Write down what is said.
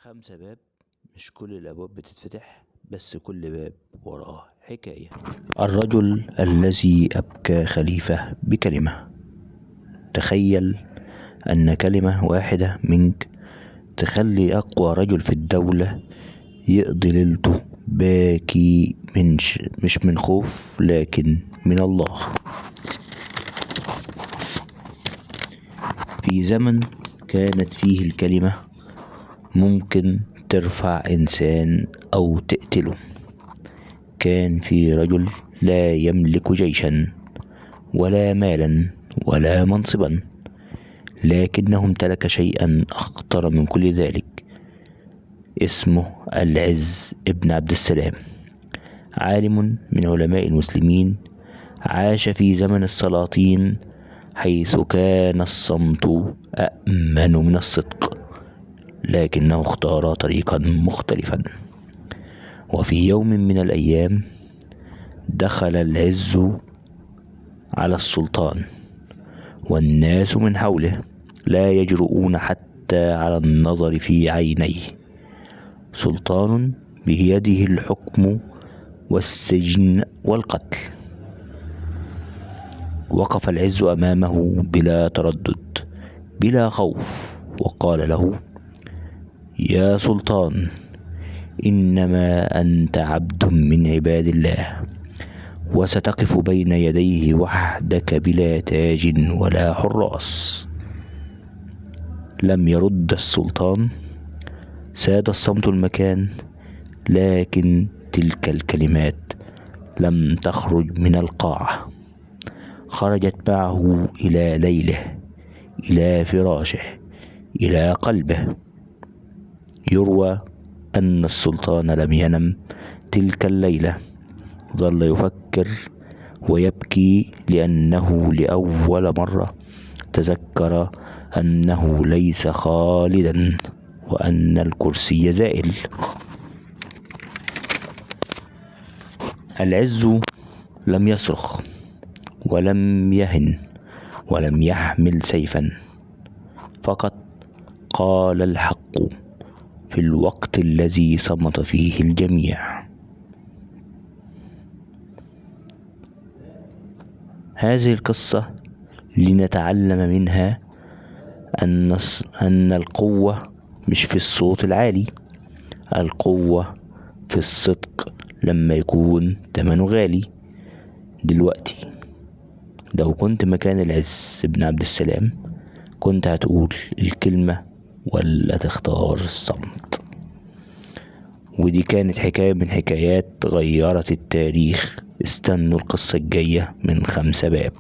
5 باب، مش كل الأبواب بتتفتح، بس كل باب وراه حكاية. الرجل الذي أبكى خليفة بكلمة. تخيل أن كلمة واحدة منك تخلي أقوى رجل في الدولة يقضي ليلته باكي مش من خوف لكن من الله. في زمن كانت فيه الكلمة ممكن ترفع إنسان أو تقتله. كان في رجل لا يملك جيشا ولا مالا ولا منصبا، لكنه امتلك شيئا أخطر من كل ذلك. اسمه العز ابن عبد السلام، عالم من علماء المسلمين، عاش في زمن السلاطين حيث كان الصمت أأمن من الصدق، لكنه اختار طريقا مختلفا. وفي يوم من الأيام دخل العز على السلطان، والناس من حوله لا يجرؤون حتى على النظر في عينيه. سلطان بيده الحكم والسجن والقتل. وقف العز أمامه بلا تردد بلا خوف، وقال له: يا سلطان، إنما أنت عبد من عباد الله، وستقف بين يديه وحدك بلا تاج ولا حراس. لم يرد السلطان، ساد الصمت المكان، لكن تلك الكلمات لم تخرج من القاعة. خرجت معه إلى ليله، إلى فراشه، إلى قلبه. يروى أن السلطان لم ينم تلك الليلة، ظل يفكر ويبكي، لأنه لأول مرة تذكر أنه ليس خالدا، وأن الكرسي زائل. العز لم يصرخ ولم يهن ولم يحمل سيفا، فقط قال الحق في الوقت الذي صمت فيه الجميع. هذه القصة لنتعلم منها أن القوة مش في الصوت العالي، القوة في الصدق لما يكون تمنه غالي. دلوقتي لو كنت مكان العز بن عبد السلام، كنت هتقول الكلمة ولا تختار الصمت؟ ودي كانت حكاية من حكايات غيرت التاريخ. استنوا القصة الجاية من 5 باب.